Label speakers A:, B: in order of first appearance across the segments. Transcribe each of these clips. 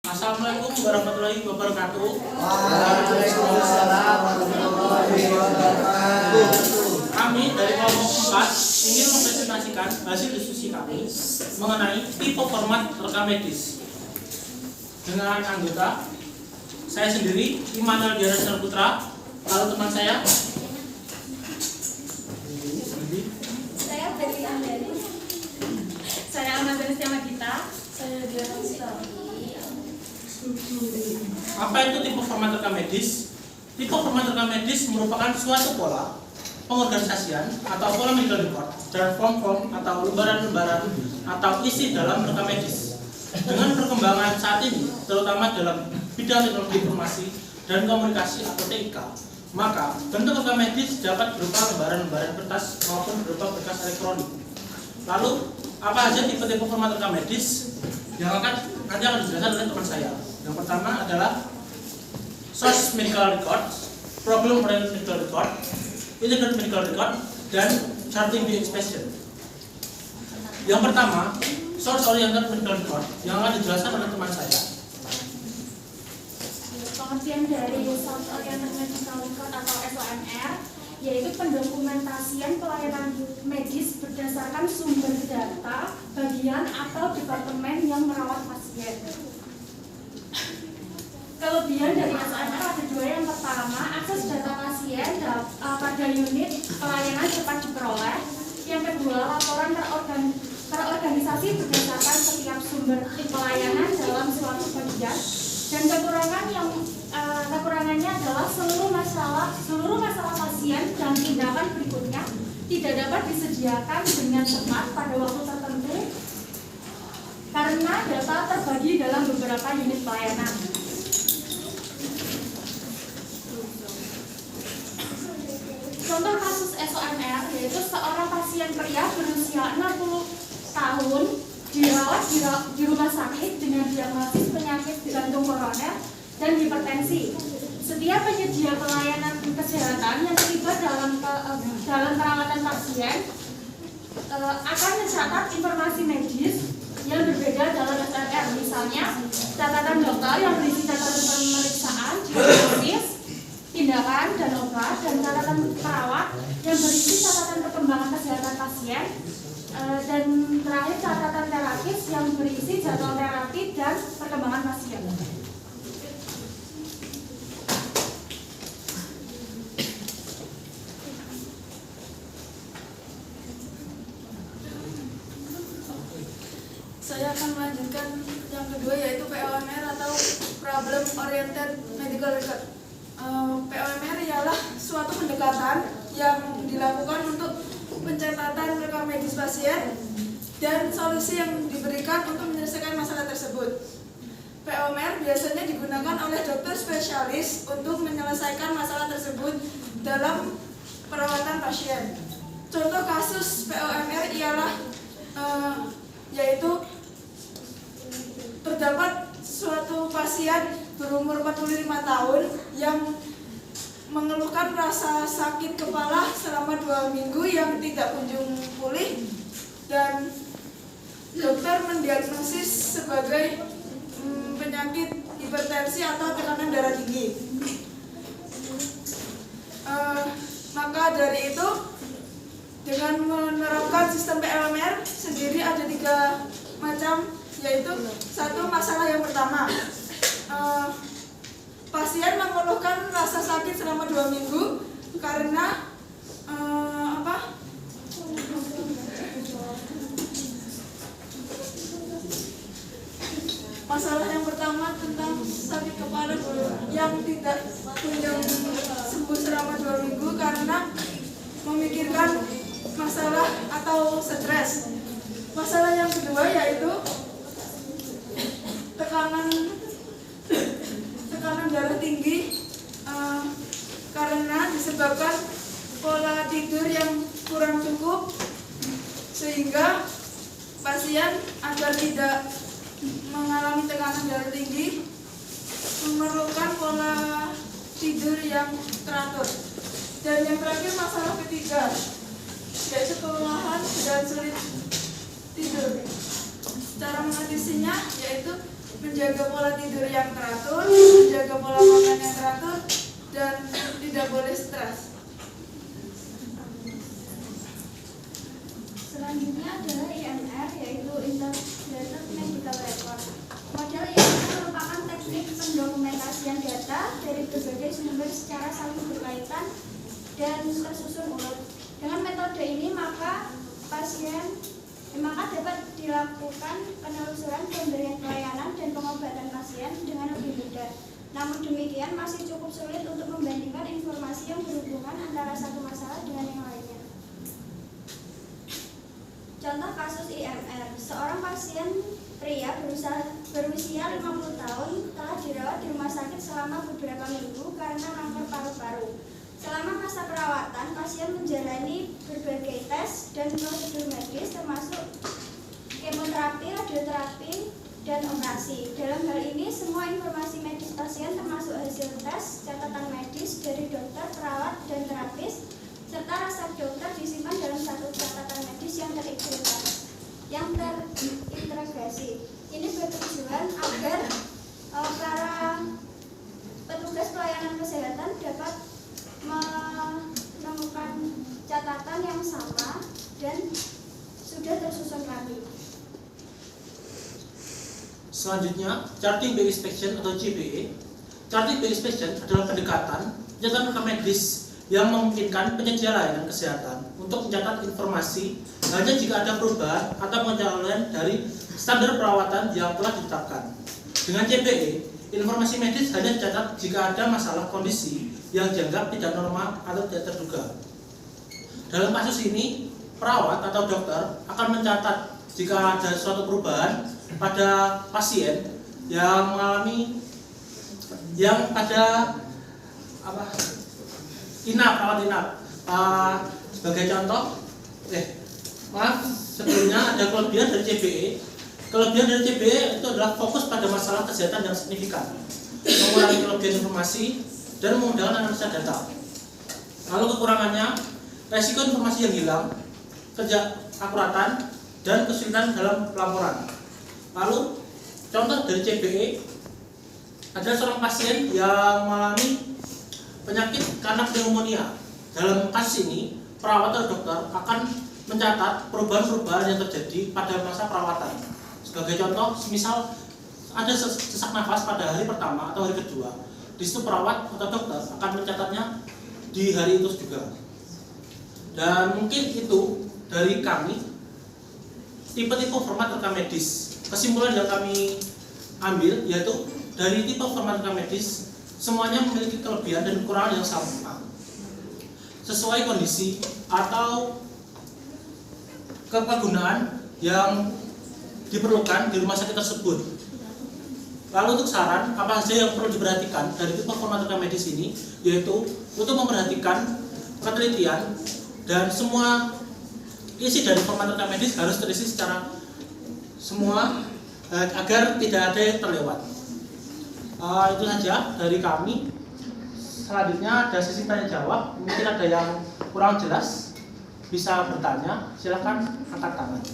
A: Assalamualaikum warahmatullahi wabarakatuh.
B: Waalaikumsalam warahmatullahi wabarakatuh.
A: Kami dari kelompok 4 ingin mempresentasikan hasil diskusi kami mengenai tipe format rekam medis dengan anggota saya sendiri, Immanuel Diarasar Putra, lalu teman saya
C: Betty Andari. Saya Ahmad Venesia Magita. Saya Diana Ustaz.
A: Apa itu tipe format rekam medis? Tipe format rekam medis merupakan suatu pola pengorganisasian atau pola medical record dan form-form atau lembaran-lembaran atau isi dalam rekam medis. Dengan perkembangan saat ini, terutama dalam bidang teknologi informasi dan komunikasi atau TIK, maka bentuk rekam medis dapat berupa lembaran-lembaran kertas maupun berupa berkas elektronik. Lalu, apa aja tipe-tipe format rekam medis yang nanti akan dijelaskan oleh teman saya. Yang pertama adalah source medical record, problem oriented medical record, integrated medical record, dan charting view expression. Yang pertama, source oriented medical record yang akan dijelaskan oleh teman saya.
C: Pengertian dari Source Oriented Medical Record atau SOMR yaitu pendokumentasian pelayanan medis berdasarkan sumber data bagian atau departemen yang merawat pasien. Kelebihan dari SOMR ada dua. Yang pertama, akses data pasien pada unit pelayanan cepat diperoleh. Yang kedua, laporan terorganisasi berdasarkan setiap sumber pelayanan dalam suatu bagian. Dan kekurangannya adalah seluruh masalah pasien dan tindakan berikutnya tidak dapat disediakan dengan cepat pada waktu tertentu karena data terbagi dalam beberapa unit pelayanan. Contoh kasus SOMR yaitu seorang pasien pria berusia 60 tahun dirawat di rumah sakit dengan diagnosis penyakit jantung koroner dan hipertensi. Setiap penyedia pelayanan kesehatan yang terlibat dalam perawatan pasien akan mencatat informasi medis yang berbeda dalam SOMR. Misalnya, catatan dokter yang berisi catatan pemeriksaan, diagnosis, tindakan dan obat, dan catatan perawat yang berisi catatan perkembangan kesehatan pasien, dan terakhir catatan terapis yang berisi jadwal terapi dan perkembangan pasien.
D: Saya akan melanjutkan yang kedua yaitu POMR atau Problem Oriented Medical Record. POMR ialah suatu pendekatan yang dilakukan untuk pencatatan rekam medis pasien dan solusi yang diberikan untuk menyelesaikan masalah tersebut. POMR biasanya digunakan oleh dokter spesialis untuk menyelesaikan masalah tersebut dalam perawatan pasien. Contoh kasus POMR ialah yaitu terdapat suatu pasien berumur 45 tahun yang mengeluhkan rasa sakit kepala selama 2 minggu yang tidak kunjung pulih dan dokter mendiagnosis sebagai penyakit hipertensi atau tekanan darah tinggi. Maka dari itu dengan menerapkan sistem POMR sendiri ada 3 macam, yaitu satu, masalah yang pertama, pasien mengeluhkan rasa sakit selama 2 minggu karena masalah yang pertama tentang sakit kepala yang tidak kunjung sembuh selama 2 minggu karena memikirkan masalah atau stres. Masalah yang kedua yaitu tekanan darah tinggi karena disebabkan pola tidur yang kurang cukup, sehingga pasien agar tidak mengalami tekanan darah tinggi memerlukan pola tidur yang teratur. Dan yang terakhir, masalah ketiga yaitu kelelahan dan sulit tidur. Cara mengatasinya yaitu menjaga pola tidur yang teratur, menjaga pola makan yang teratur, dan tidak boleh stres.
C: Selanjutnya adalah IMR, yaitu Integrated Medical Record. Model IMR merupakan teknik pendokumentasian data dari berbagai sumber secara saling berkaitan dan tersusun urut. Dengan metode ini maka dapat dilakukan penelusuran pemberian pelayanan dan pengobatan pasien dengan lebih mudah. Namun demikian masih cukup sulit untuk membandingkan informasi yang berhubungan antara satu masalah dengan yang lainnya. Contoh kasus IMR, seorang pasien pria berusia 50 tahun telah dirawat di rumah sakit selama beberapa minggu karena kanker paru-paru. Selama masa perawatan, pasien menjalani berbagai tes dan prosedur medis termasuk kemoterapi, radioterapi, dan operasi. Dalam hal ini, semua informasi medis pasien termasuk hasil tes, catatan medis dari dokter, perawat, dan terapis, serta resep dokter disimpan dalam satu catatan medis yang terintegrasi. Ini bertujuan agar para petugas pelayanan kesehatan dapat menemukan catatan yang sama dan sudah tersusun rapi.
A: Selanjutnya, Charting By Inspection atau CBE. Charting By Inspection adalah pendekatan catatan rekam medis yang memungkinkan penyedia layanan kesehatan untuk mencatat informasi hanya jika ada perubahan atau pengecualian dari standar perawatan yang telah ditetapkan. Dengan CBE, informasi medis hanya dicatat jika ada masalah kondisi yang dianggap tidak normal atau tidak terduga. Dalam kasus ini, perawat atau dokter akan mencatat jika ada suatu perubahan pada pasien yang mengalami rawat inap. Sebagai contoh, sebelumnya ada kelebihan dari CBE. Kelebihan dari CBE itu adalah fokus pada masalah kesehatan yang signifikan, mengurangi kelebihan informasi dan memudahkan analisa data. Lalu kekurangannya, resiko informasi yang hilang, ketidakakuratan, dan kesulitan dalam pelaporan. Lalu contoh dari CBE adalah seorang pasien yang mengalami penyakit karena pneumonia. Dalam kasus ini, perawat atau dokter akan mencatat perubahan-perubahan yang terjadi pada masa perawatan. Sebagai contoh, misal ada sesak nafas pada hari pertama atau hari kedua, di situ perawat atau dokter akan mencatatnya di hari itu juga. Dan mungkin itu dari kami tipe-tipe format rekam medis. Kesimpulan yang kami ambil yaitu dari tipe format rekam medis semuanya memiliki kelebihan dan kekurangan yang sama sesuai kondisi atau kegunaan yang diperlukan di rumah sakit tersebut. Lalu untuk saran, apa saja yang perlu diperhatikan dari tipe format rekam medis ini, yaitu untuk memperhatikan penelitian dan semua isi dari format rekam medis harus terisi secara semua agar tidak ada yang terlewat. Itu saja dari kami. Selanjutnya ada sesi tanya jawab. Mungkin ada yang kurang jelas bisa bertanya. Silakan angkat tangan.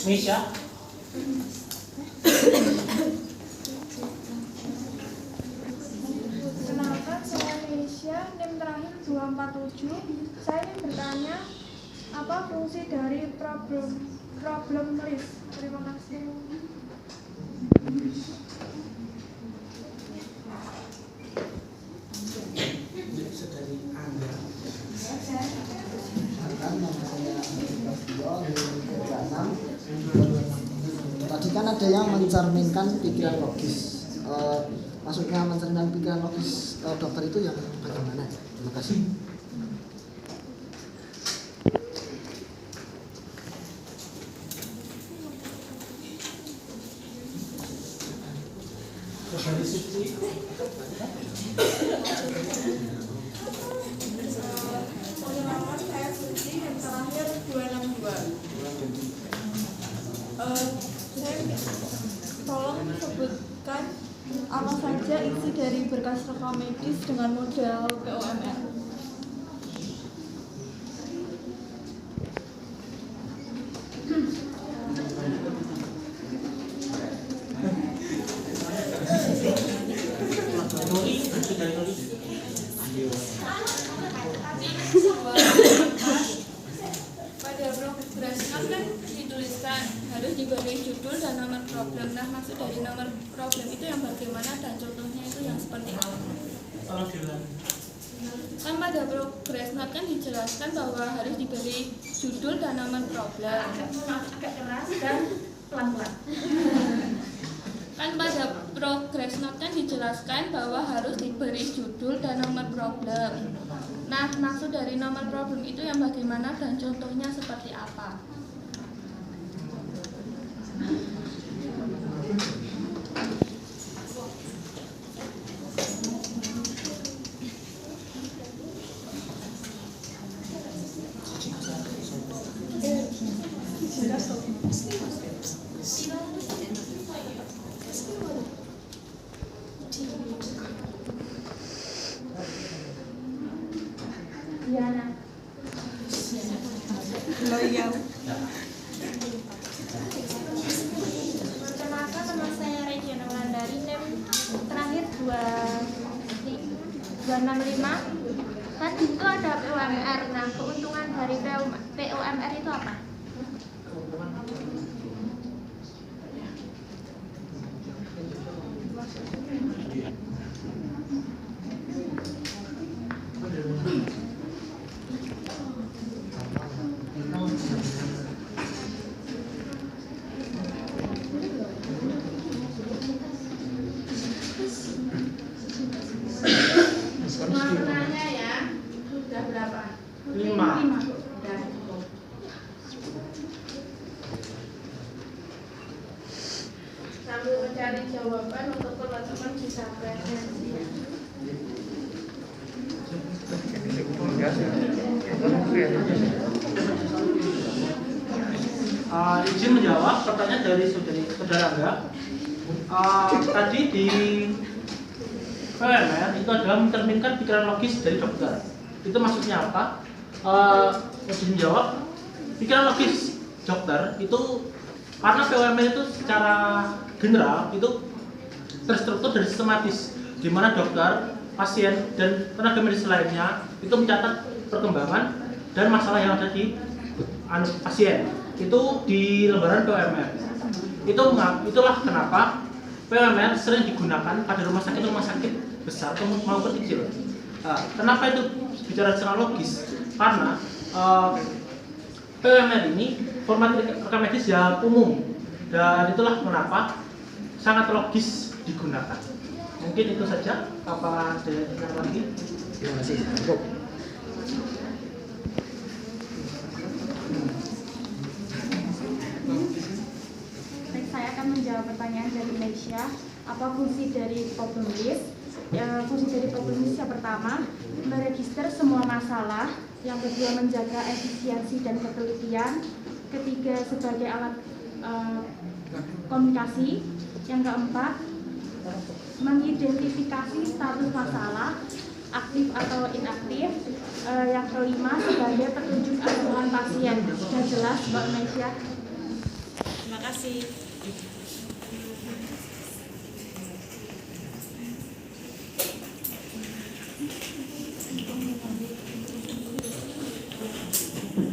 A: Misha.
E: Kenalkan, saya Misha, NIM terakhir 247. Saya ingin bertanya, apa fungsi dari problem list? Terima kasih.
A: Dari Anda.
B: Tadi kan ada yang mencerminkan pikiran logis. Maksudnya mencerminkan pikiran logis dokter itu yang bagaimana? Terima kasih.
A: Dari Suci.
D: Perkenalkan, saya Suci, yang terakhir 262. Saya tolong sebutkan apa saja isi dari berkas rekam medis dengan model POMR.
C: problem. Nah, maksud dari nomor problem itu yang bagaimana dan contohnya itu yang seperti apa?
A: Tolong diulangi.
C: Kan pada progress note kan dijelaskan bahwa harus diberi judul dan nomor problem. Dan pelan-pelan. Kan pada progress note kan dijelaskan bahwa harus diberi judul dan nomor problem. Nah, maksud dari nomor problem itu yang bagaimana dan contohnya seperti apa? Diana.
F: Perkenalkan, nama saya Regina Wulandari, NIM terakhir 265. Tadi itu ada PUMR. Nah, keuntungan dari PUMR itu apa?
C: Warnanya ya, sudah berapa?
A: 5.
C: Sudah. Sambil mencari jawaban untuk teman-teman bisa presensi.
A: Izin menjawab pertanyaan dari saudara Angga. Tadi di PUMR itu adalah mencerminkan pikiran logis dari dokter. Itu maksudnya apa? Izin menjawab, pikiran logis dokter itu karena PUMR itu secara general itu terstruktur dan sistematis, di mana dokter, pasien, dan tenaga medis lainnya itu mencatat perkembangan dan masalah yang ada di pasien. Itu di lembaran PUMR. Itulah kenapa PUMR sering digunakan pada rumah sakit besar maupun kecil. Kenapa itu bicara secara logis? Karena PUMR ini format rekam medis yang umum, dan itulah kenapa sangat logis digunakan. Mungkin itu saja. Apa ada yang lagi?
B: Terima kasih. Cukup.
E: Baik, saya akan menjawab pertanyaan dari Malaysia. Apa fungsi dari problem list? Fungsi dari problem list yang pertama, meregister semua masalah. Yang kedua, menjaga efisiensi dan ketelitian. Ketiga, sebagai alat komunikasi. Yang keempat, mengidentifikasi status masalah, aktif atau inaktif. Yang kelima, sebagai petunjuk asuhan pasien. Sudah jelas, Mbak Malaysia? Terima kasih.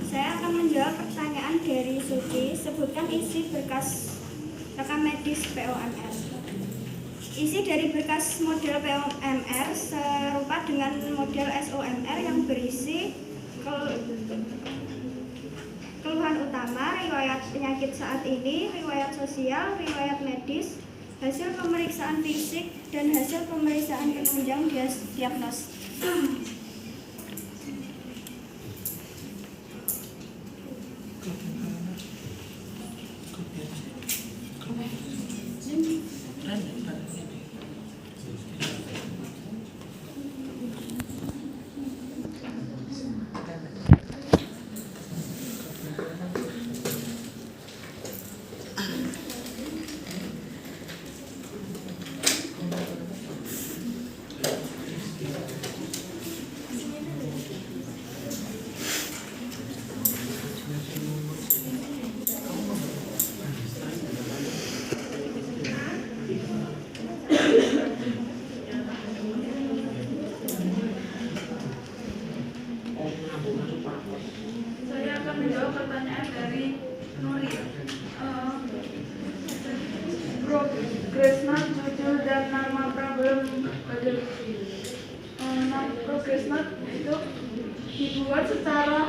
F: Saya akan menjawab pertanyaan dari Suci. Sebutkan isi berkas rekam medis PUMR. Isi dari berkas model PUMR serupa dengan model SOMR yang berisi keluhan utama, riwayat penyakit saat ini, riwayat sosial, riwayat medis, hasil pemeriksaan fisik, dan hasil pemeriksaan penunjang diagnostik.
D: Saya akan menjawab pertanyaan dari Nuri. Progress note, judul dan nama problem. Progress note itu dibuat secara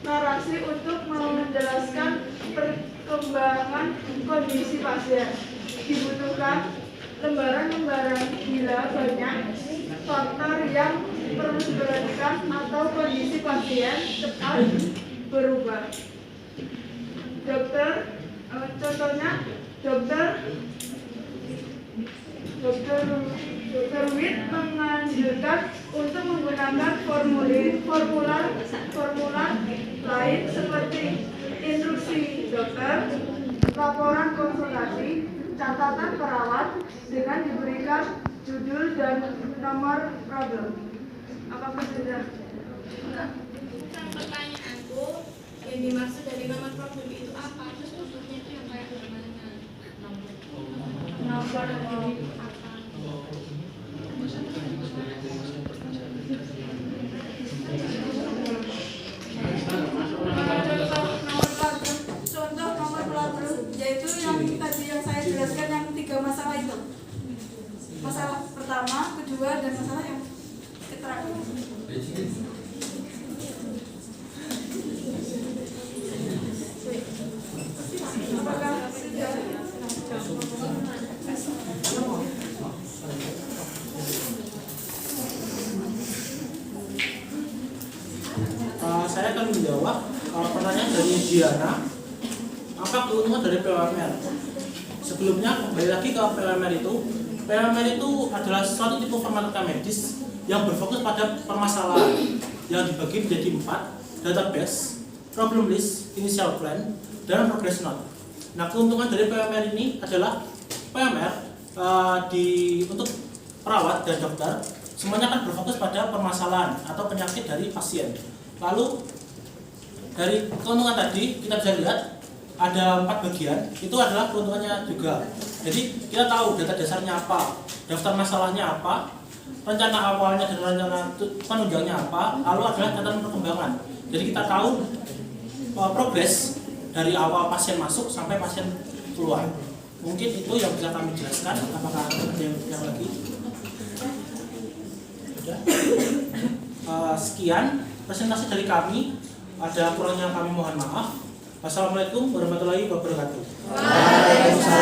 D: narasi untuk menjelaskan perkembangan kondisi pasien. Dibutuhkan lembaran-lembaran bila banyak faktor yang perlu diperhatikan atau kondisi pasien cepat berubah. Contohnya Dr. Witt menganjurkan untuk menggunakan formular lain seperti instruksi dokter, laporan konsultasi, catatan perawat dengan diberikan judul dan nomor problem. Apakah sudah?
G: Pertanyaanku, yang dimaksud dari nomor problem itu apa? Terus contohnya itu yang kayak gimana?
D: Nomor problem. Contoh nomor problem yaitu yang tadi yang saya jelaskan yang 3 masalah itu. Masalah pertama, kedua, dan masalah yang terakhir. Apakah sudah?
A: Saya akan menjawab pertanyaan dari Diana. Apa keuntungan dari POMR? Sebelumnya kembali lagi ke POMR itu. POMR itu adalah suatu tipe formatika medis yang berfokus pada permasalahan yang dibagi menjadi 4: database, problem list, initial plan, dan progress note. Nah, keuntungan dari POMR ini adalah POMR untuk perawat dan dokter semuanya akan berfokus pada permasalahan atau penyakit dari pasien. Lalu dari keuntungan tadi kita bisa lihat ada 4 bagian, itu adalah keuntungannya juga. Jadi kita tahu data dasarnya apa, daftar masalahnya apa, rencana awalnya dan rencana penunjangnya apa, lalu adalah catatan perkembangan. Jadi kita tahu progres dari awal pasien masuk sampai pasien keluar. Mungkin itu yang bisa kami jelaskan. Apakah ada yang lagi? Sudah. Sekian presentasi dari kami. Ada kurangnya kami mohon maaf. Wassalamualaikum warahmatullahi wabarakatuh.
B: Waalaikumsalam.